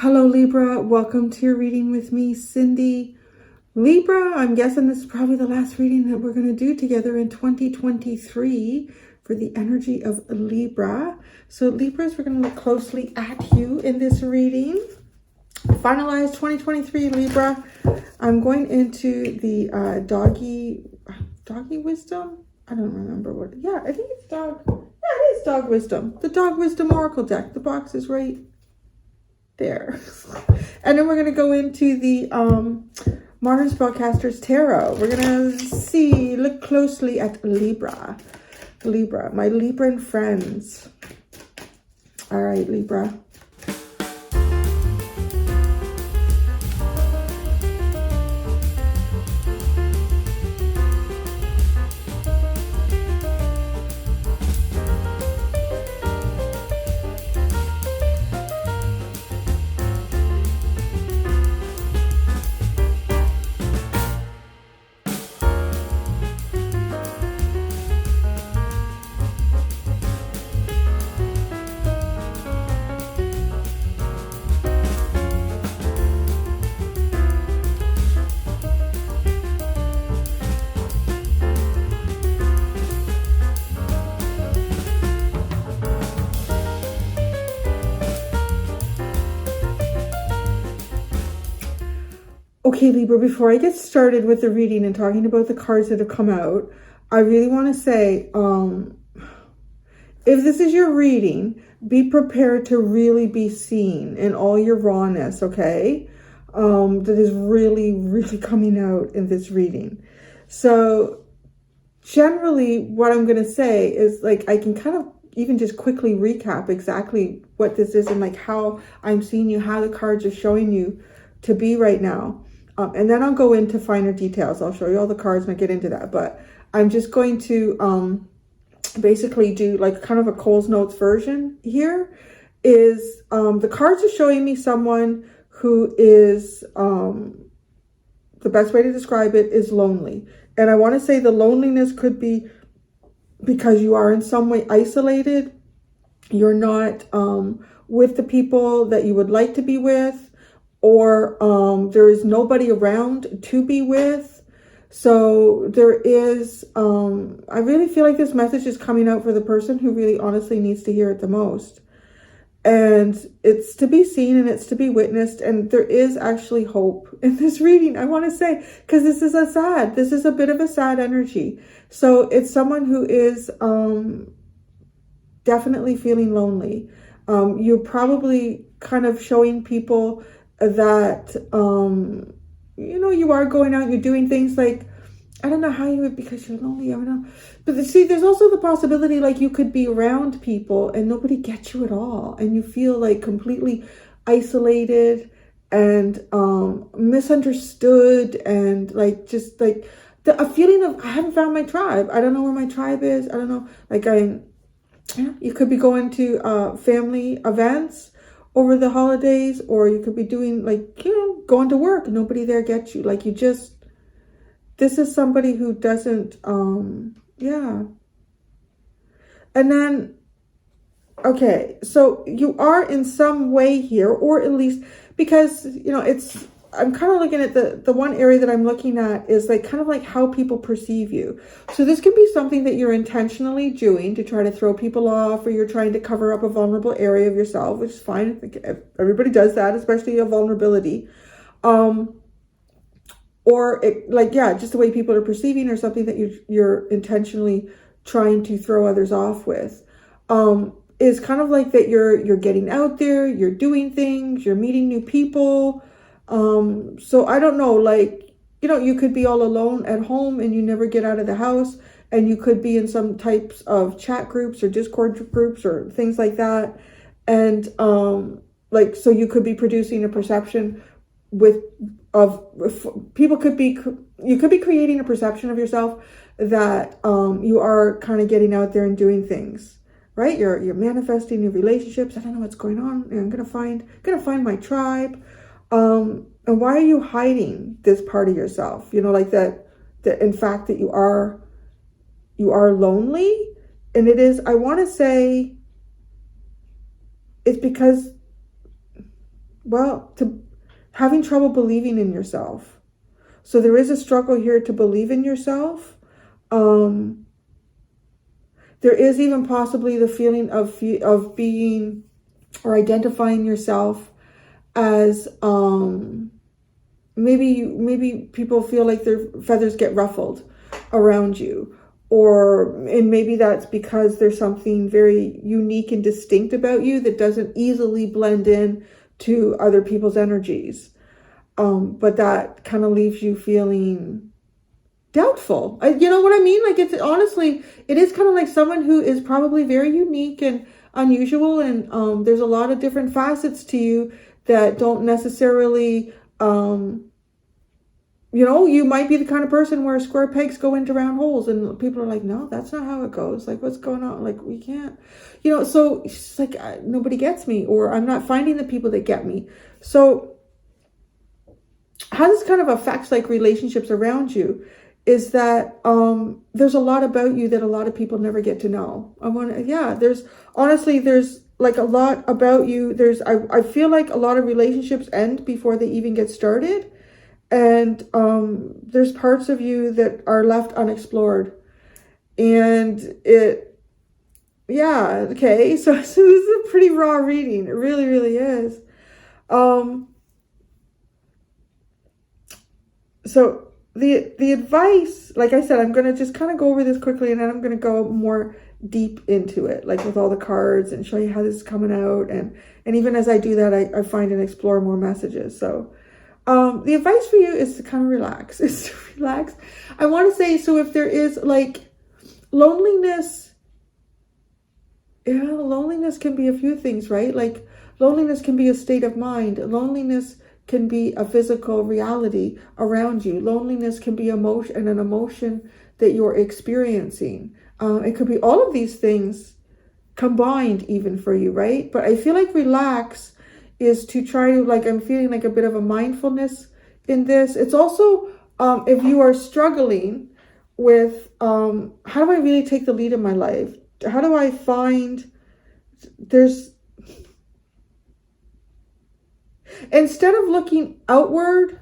Hello Libra, welcome to your reading with me, Cindy. Libra, I'm guessing this is probably the last reading that we're going to do together in 2023 for the energy of Libra. So Libras, we're going to look closely at you in this reading. Finalize 2023 Libra. I'm going into the doggy wisdom. I don't remember what. Yeah, I think it's dog. Yeah, it is dog wisdom. The dog wisdom oracle deck. The box is right there. And then we're going to go into the Modern Spellcasters Tarot. We're going to look closely at Libra. Libra, my Libran friends. All right, Libra. Okay, Libra, before I get started with the reading and talking about the cards that have come out, I really want to say, if this is your reading, be prepared to really be seen in all your rawness, okay? That is really, really coming out in this reading. So generally what I'm going to say is like, I can kind of even just quickly recap exactly what this is and like how I'm seeing you, how the cards are showing you to be right now. And then I'll go into finer details. I'll show you all the cards and I get into that. But I'm just going to basically do like kind of a Cole's Notes version here. Is the cards are showing me someone who is, the best way to describe it is lonely. And I want to say the loneliness could be because you are in some way isolated. You're not with the people that you would like to be with. Or there is nobody around to be with. So there is, I really feel like this message is coming out for the person who really honestly needs to hear it the most. And it's to be seen and it's to be witnessed. And there is actually hope in this reading, I want to say, because this is a bit of a sad energy. So it's someone who is definitely feeling lonely. You're probably kind of showing people that you know, you are going out, you're doing things like, I don't know how you would, because you're lonely, I don't know. But see, there's also the possibility like you could be around people and nobody gets you at all, and you feel like completely isolated and misunderstood, and like just like a feeling of I haven't found my tribe. I don't know where my tribe is. I don't know, like you could be going to family events over the holidays, or you could be doing like, you know, going to work, nobody there gets you. Like this is somebody who doesn't, yeah. And then, okay, so you are in some way here, or at least, because, you know, I'm kind of looking at the one area that I'm looking at is like kind of like how people perceive you. So this could be something that you're intentionally doing to try to throw people off, or you're trying to cover up a vulnerable area of yourself, which is fine. Everybody does that, especially a vulnerability. Or it, like, yeah, just the way people are perceiving, or something that you're intentionally trying to throw others off with. Is kind of like that you're getting out there, you're doing things, you're meeting new people. So I don't know, like, you know, you could be all alone at home and you never get out of the house, and you could be in some types of chat groups or Discord groups or things like that. And, like, so you could be producing a perception you could be creating a perception of yourself that, you are kind of getting out there and doing things, right? You're manifesting new relationships. I don't know what's going on. I'm going to find my tribe. And why are you hiding this part of yourself? You know, like that in fact that you are lonely. And it is, I want to say, it's because well, to having trouble believing in yourself. So there is a struggle here to believe in yourself. There is even possibly the feeling of being or identifying yourself as maybe people feel like their feathers get ruffled around you, and maybe that's because there's something very unique and distinct about you that doesn't easily blend in to other people's energies. But that kind of leaves you feeling doubtful. You know what I mean? Like, it's honestly, it is kind of like someone who is probably very unique and unusual, and there's a lot of different facets to you that don't necessarily, you might be the kind of person where square pegs go into round holes, and people are like, no, that's not how it goes. Like, what's going on? Like, we can't, so it's like, nobody gets me, or I'm not finding the people that get me. So how this kind of affects like relationships around you is that there's a lot about you that a lot of people never get to know. There's like a lot about you. I feel like a lot of relationships end before they even get started. And there's parts of you that are left unexplored. And okay. So this is a pretty raw reading. It really, really is. So the advice, like I said, I'm going to just kind of go over this quickly, and then I'm going to go more deep into it, like with all the cards, and show you how this is coming out. And even as I do that, I find and explore more messages. So the advice for you is to kind of relax. I want to say, so if there is like loneliness, loneliness can be a few things, right? Like loneliness can be a state of mind. Loneliness can be a physical reality around you. Loneliness can be an emotion that you're experiencing. It could be all of these things combined even for you, right? But I feel like relax is to try to, like, I'm feeling like a bit of a mindfulness in this. It's also, if you are struggling with, how do I really take the lead in my life? How do I find instead of looking outward,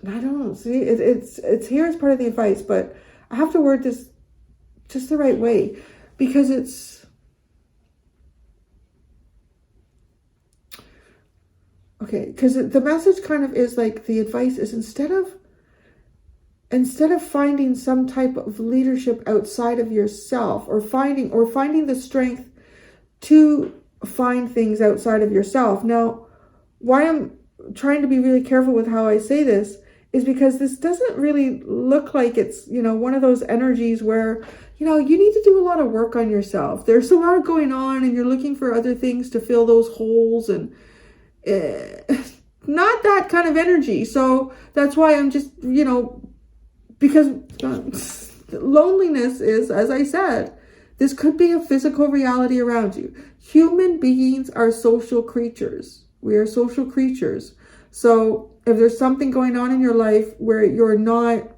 I don't know, see, it's here as part of the advice, but I have to word this just the right way, because it's, okay, because the message kind of is like, the advice is instead of finding some type of leadership outside of yourself, or finding the strength to find things outside of yourself. Now, why I'm trying to be really careful with how I say this is because this doesn't really look like it's, one of those energies where, you need to do a lot of work on yourself. There's a lot going on, and you're looking for other things to fill those holes, and not that kind of energy. So that's why I'm just, because loneliness is, as I said, this could be a physical reality around you. Human beings are social creatures. We are social creatures. So if there's something going on in your life where you're not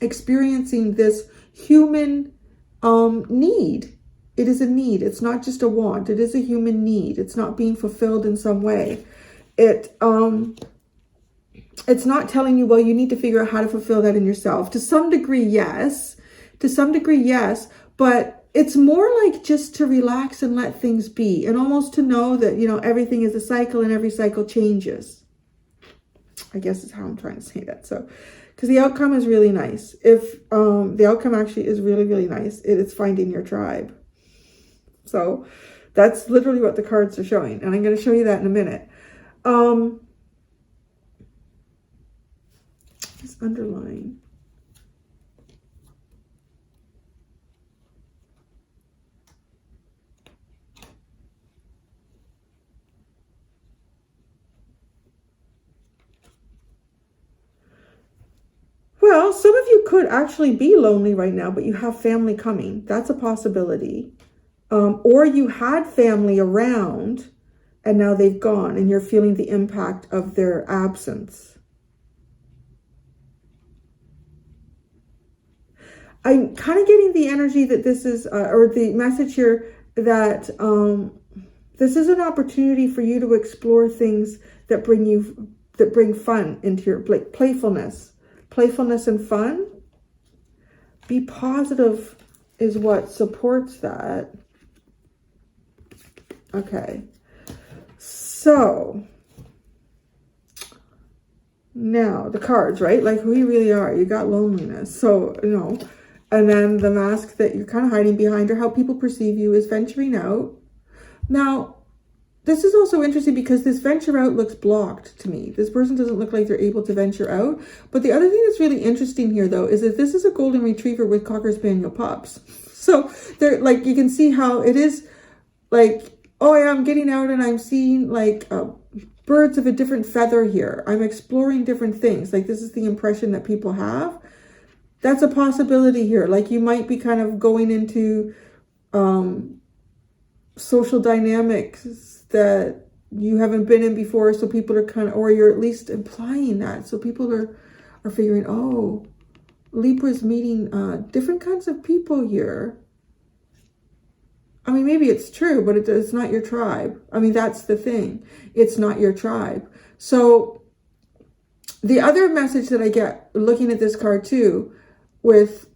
experiencing this human need, it is a need. It's not just a want. It is a human need. It's not being fulfilled in some way. It's not telling you, well, you need to figure out how to fulfill that in yourself. To some degree, yes. But it's more like just to relax and let things be, and almost to know that, everything is a cycle, and every cycle changes. I guess is how I'm trying to say that. So, because the outcome is really nice. If the outcome actually is really, really nice, it's finding your tribe. So that's literally what the cards are showing. And I'm going to show you that in a minute. This underline. Well, some of you could actually be lonely right now, but you have family coming. That's a possibility. Or you had family around and now they've gone, and you're feeling the impact of their absence. I'm kind of getting the energy that this is, or the message here that this is an opportunity for you to explore things that bring fun into your, like playfulness and fun. Be positive is what supports that. Okay. So now the cards, right? Like who you really are. You got loneliness. So, you know, and then the mask that you're kind of hiding behind, or how people perceive you, is venturing out. Now, this is also interesting because this venture out looks blocked to me. This person doesn't look like they're able to venture out. But the other thing that's really interesting here, though, is that this is a golden retriever with Cocker Spaniel pups. So they're like, you can see how it is like, oh yeah, I'm getting out and I'm seeing like birds of a different feather here. I'm exploring different things. Like this is the impression that people have. That's a possibility here. Like you might be kind of going into social dynamics that you haven't been in before. So people are kind of, or you're at least implying that. So people are figuring, oh, Libra's meeting different kinds of people here. I mean, maybe it's true, but it's not your tribe. I mean, that's the thing. It's not your tribe. So the other message that I get looking at this card too, with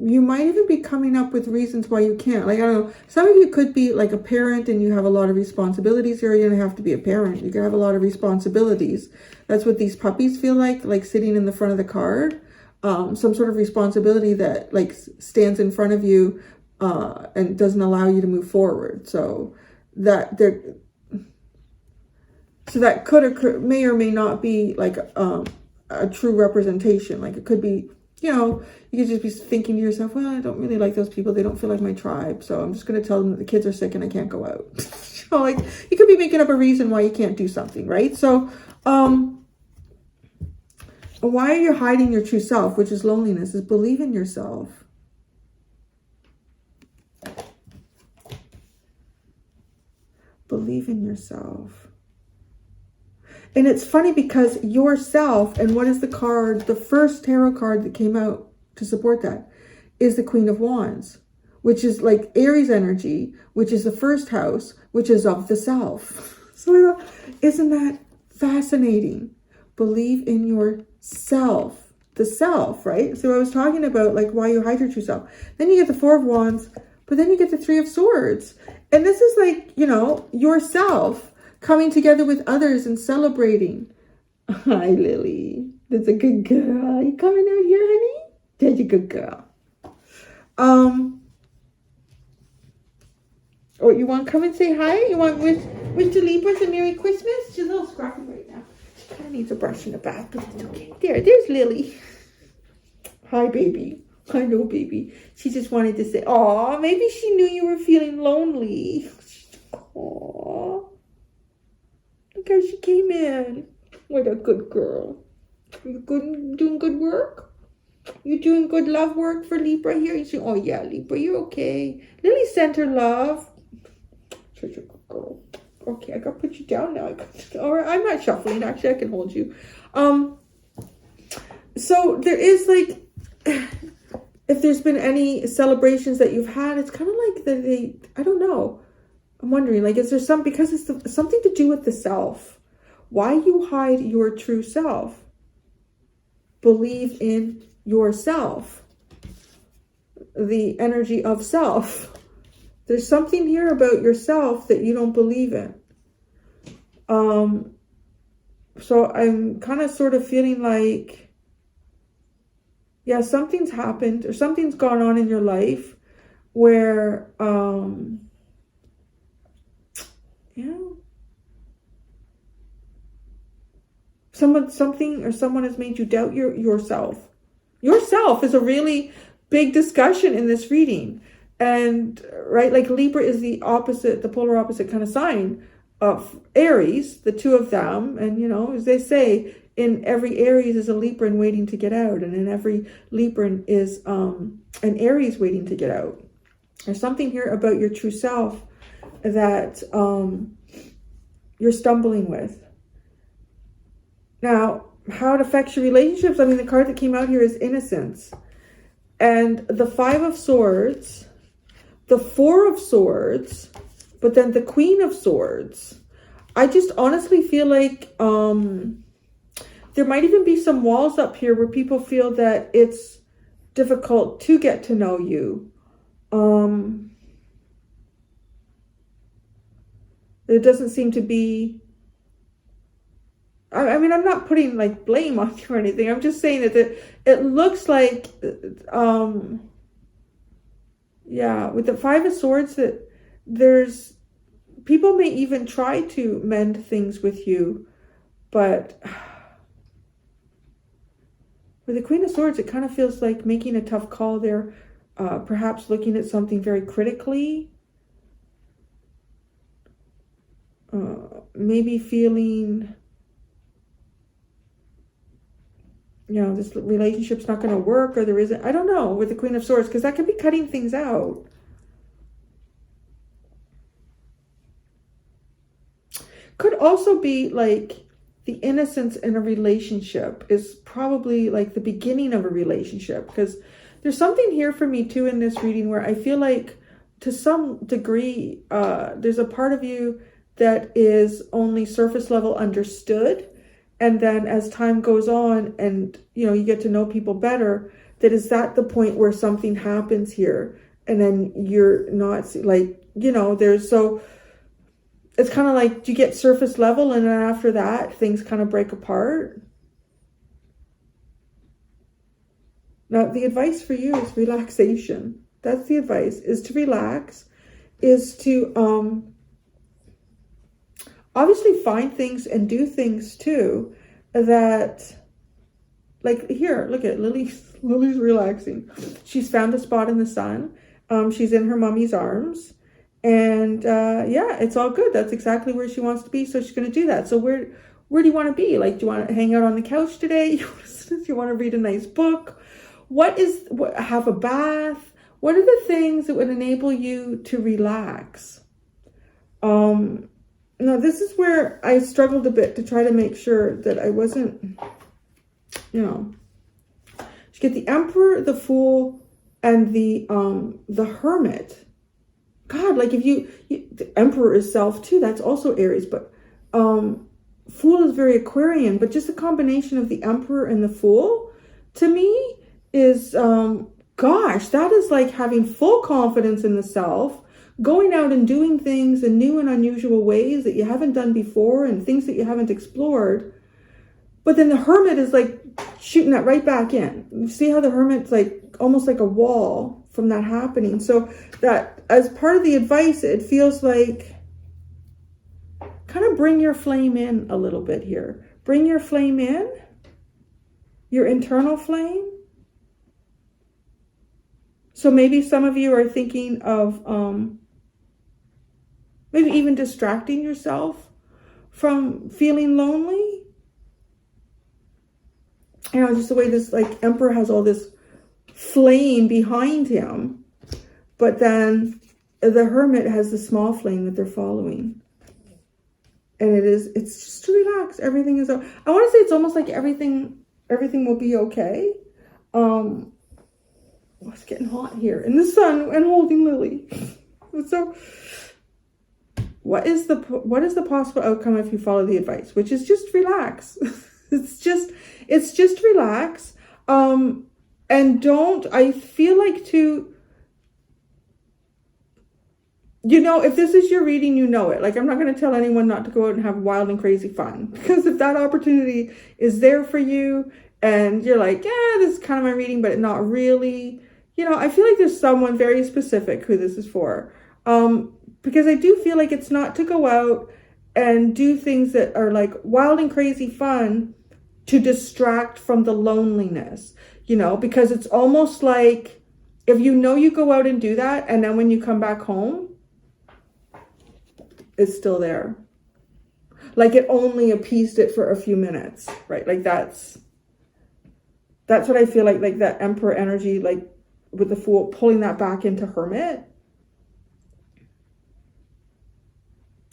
you might even be coming up with reasons why you can't. Like, I don't know, some of you could be like a parent and you have a lot of responsibilities, or you don't have to be a parent. You can have a lot of responsibilities. That's what these puppies feel like sitting in the front of the card. Some sort of responsibility that like stands in front of you and doesn't allow you to move forward. So that could occur, may or may not be like a true representation. Like it could be, you know, you could just be thinking to yourself, well, I don't really like those people. They don't feel like my tribe. So I'm just going to tell them that the kids are sick and I can't go out. So like you could be making up a reason why you can't do something, right? So why are you hiding your true self, which is loneliness, is believe in yourself. Believe in yourself. And it's funny because yourself, and what is the card, the first tarot card that came out to support that, is the Queen of Wands, which is like Aries energy, which is the first house, which is of the self. So isn't that fascinating? Believe in yourself, the self, right? So I was talking about like why you hide your true self. Then you get the Four of Wands, but then you get the Three of Swords. And this is like, you know, yourself coming together with others and celebrating. Hi, Lily. That's a good girl. You coming out here, honey? That's a good girl. Oh, you want to come and say hi? You want wish the Libras a Merry Christmas? She's a little scruffy right now. She kind of needs a brush in the back, but it's okay. There's Lily. Hi, baby. I know, baby. She just wanted to say, aw, maybe she knew you were feeling lonely. Aw. Look how she came in. What a good girl. You doing good work? You doing good love work for Libra here? You say, oh yeah, Libra, you're okay. Lily sent her love. Such a good girl. Okay, I gotta put you down now. Or I'm not shuffling, actually, I can hold you. So there is like, if there's been any celebrations that you've had, it's kind of like I don't know. I'm wondering, like, is there because it's something to do with the self. Why you hide your true self? Believe in yourself. The energy of self. There's something here about yourself that you don't believe in. So I'm kind of sort of feeling like, yeah, something's happened or something's gone on in your life where, someone has made you doubt yourself. Yourself is a really big discussion in this reading. And, right, like Libra is the polar opposite kind of sign of Aries, the two of them. And, you know, as they say, in every Aries is a Libran waiting to get out. And in every Libran is an Aries waiting to get out. There's something here about your true self that you're stumbling with. Now, how it affects your relationships, I mean, the card that came out here is innocence. And the Five of Swords the Four of Swords, but then the Queen of Swords. I just honestly feel like there might even be some walls up here where people feel that it's difficult to get to know you. It doesn't seem to be... I mean, I'm not putting like blame on you or anything. I'm just saying that it looks like, yeah, with the Five of Swords, that there's... people may even try to mend things with you, but with the Queen of Swords, it kind of feels like making a tough call there, perhaps looking at something very critically, maybe feeling, you know, this relationship's not going to work, or there isn't, I don't know, with the Queen of Swords, because that could be cutting things out. Could also be like the innocence in a relationship is probably like the beginning of a relationship, because there's something here for me too in this reading where I feel like to some degree there's a part of you that is only surface level understood, and then as time goes on and you know you get to know people better, that is at the point where something happens here and then you're not like, you know, there's, so it's kind of like you get surface level and then after that things kind of break apart. Now the advice for you is relaxation. That's the advice, is to relax, is to obviously find things and do things too that, like here, look at Lily's relaxing. She's found a spot in the sun. She's in her mommy's arms. And yeah, it's all good. That's exactly where she wants to be. So she's going to do that. So where do you want to be? Like, do you want to hang out on the couch today? Do you want to read a nice book? Have a bath? What are the things that would enable you to relax? Now this is where I struggled a bit to try to make sure that I wasn't, you know, you get the Emperor, the Fool, and the Hermit. God, like if the Emperor is self too, that's also Aries, but Fool is very Aquarian, but just a combination of the Emperor and the Fool to me is, gosh, that is like having full confidence in the self, going out and doing things in new and unusual ways that you haven't done before and things that you haven't explored. But then the Hermit is like shooting that right back in. You see how the Hermit's like almost like a wall from that happening. So that as part of the advice, it feels like kind of bring your flame in a little bit here. Bring your flame in, your internal flame. So maybe some of you are thinking of maybe even distracting yourself from feeling lonely. You know, just the way this like Emperor has all this flame behind him, but then the Hermit has the small flame that they're following. And it's just to relax. Everything is, I want to say it's almost like everything will be okay. It's getting hot here in the sun and holding Lily. So what is the possible outcome if you follow the advice, which is just relax. It's just relax. And I feel like to, you know, if this is your reading, you know it. Like, I'm not going to tell anyone not to go out and have wild and crazy fun, because if that opportunity is there for you and you're like, yeah, this is kind of my reading, but not really, you know, I feel like there's someone very specific who this is for. Because I do feel like it's not to go out and do things that are like wild and crazy fun to distract from the loneliness, you know, because it's almost like if you know you go out and do that and then when you come back home, it's still there. Like it only appeased it for a few minutes, right? Like that's what I feel like that Emperor energy, like with the Fool, pulling that back into Hermit.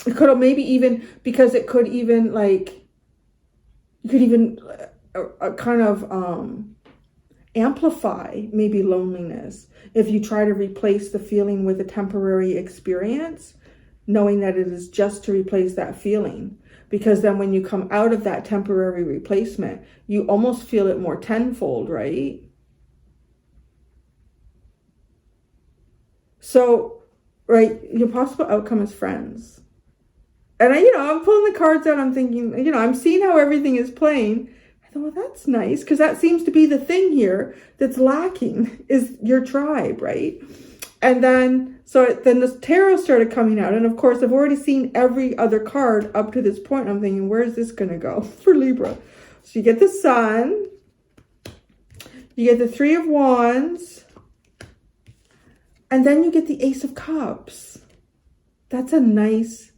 It could maybe even, because it could even like, you could even kind of amplify maybe loneliness if you try to replace the feeling with a temporary experience, knowing that it is just to replace that feeling. Because then when you come out of that temporary replacement, you almost feel it more tenfold, right? So, right, your possible outcome is friends. And I'm pulling the cards out, I'm thinking, I'm seeing how everything is playing. I thought, well, that's nice, because that seems to be the thing here that's lacking is your tribe, right? And then, then the tarot started coming out. And of course, I've already seen every other card up to this point. I'm thinking, where's this going to go for Libra? So you get the Sun, you get the Three of Wands, and then you get the Ace of Cups. That's a nice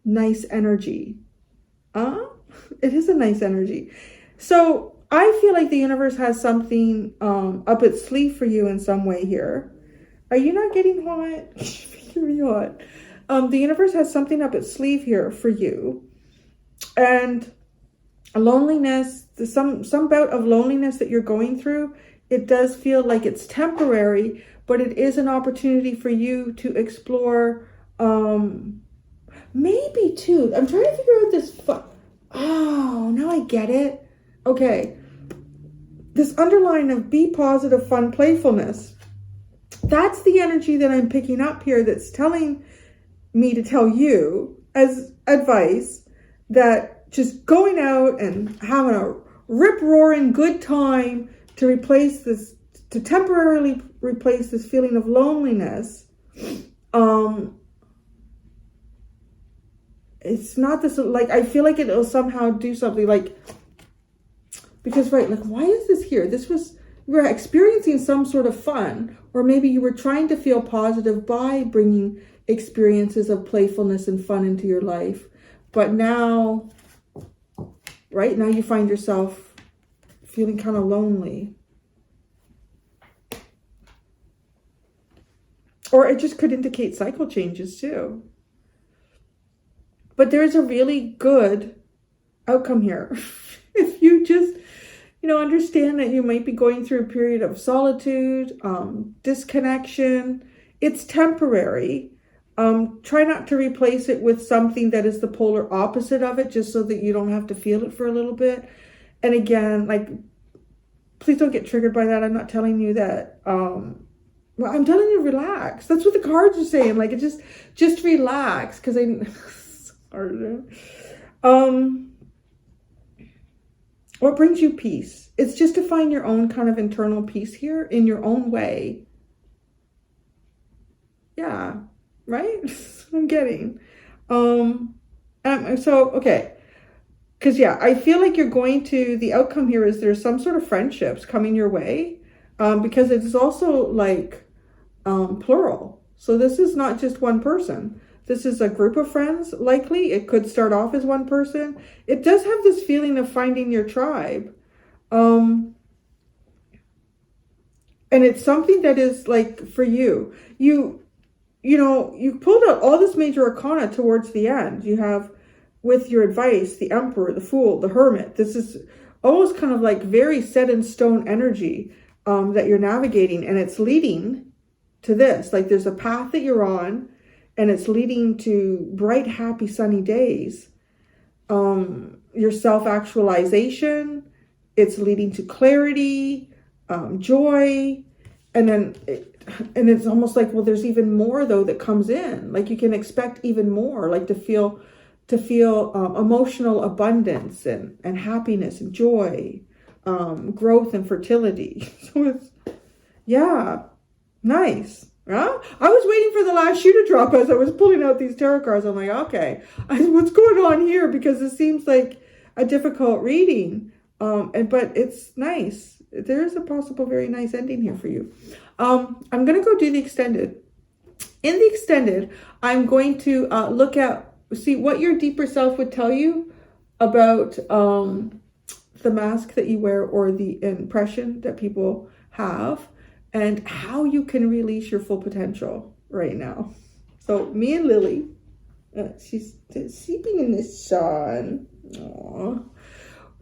energy. It is a nice energy. So I feel like the universe has something up its sleeve for you in some way here. Are you not getting hot? You're really hot. The universe has something up its sleeve here for you. And loneliness, some bout of loneliness that you're going through, it does feel like it's temporary, but it is an opportunity for you to explore, maybe too. I'm trying to figure out this. Oh, now I get it. Okay. This underline of be positive, fun, playfulness. That's the energy that I'm picking up here that's telling me to tell you as advice that just going out and having a rip-roaring good time to replace this, to temporarily replace this feeling of loneliness. It's not this, like, I feel like it'll somehow do something like, because, right, like, why is this here? You were experiencing some sort of fun, or maybe you were trying to feel positive by bringing experiences of playfulness and fun into your life. But now, right now you find yourself feeling kind of lonely. Or it just could indicate cycle changes too. But there's a really good outcome here. If you just, understand that you might be going through a period of solitude, disconnection. It's temporary. Try not to replace it with something that is the polar opposite of it, just so that you don't have to feel it for a little bit. And again, like, please don't get triggered by that. I'm not telling you that. Well, I'm telling you, relax. That's what the cards are saying. Like, it just relax, because what brings you peace? It's just to find your own kind of internal peace here in your own way. Yeah, right? That's what I'm getting. Okay. Because, yeah, I feel like you're going to, the outcome here is there's some sort of friendships coming your way. Because it's also like plural. So this is not just one person. This is a group of friends, likely. It could start off as one person. It does have this feeling of finding your tribe. And it's something that is like for you. You pulled out all this major arcana towards the end. You have, with your advice, the Emperor, the Fool, the Hermit. This is almost kind of like very set in stone energy that you're navigating. And it's leading to this. Like, there's a path that you're on. And it's leading to bright, happy, sunny days. Your self-actualization. It's leading to clarity, joy. And then, it's almost like, well, there's even more, though, that comes in. Like, you can expect even more, like to feel emotional abundance and happiness and joy, growth and fertility. So it's, yeah, nice. Huh? I was waiting for the last shoe to drop as I was pulling out these tarot cards. I'm like, okay, what's going on here? Because it seems like a difficult reading. But it's nice. There's a possible very nice ending here for you. I'm going to go do the extended. In the extended, I'm going to see what your deeper self would tell you about the mask that you wear, or the impression that people have, and how you can release your full potential right now. So me and Lily, she's sleeping in the sun. Aww.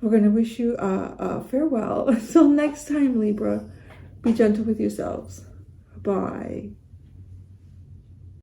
We're going to wish you a farewell. Until next time, Libra. Be gentle with yourselves. Bye.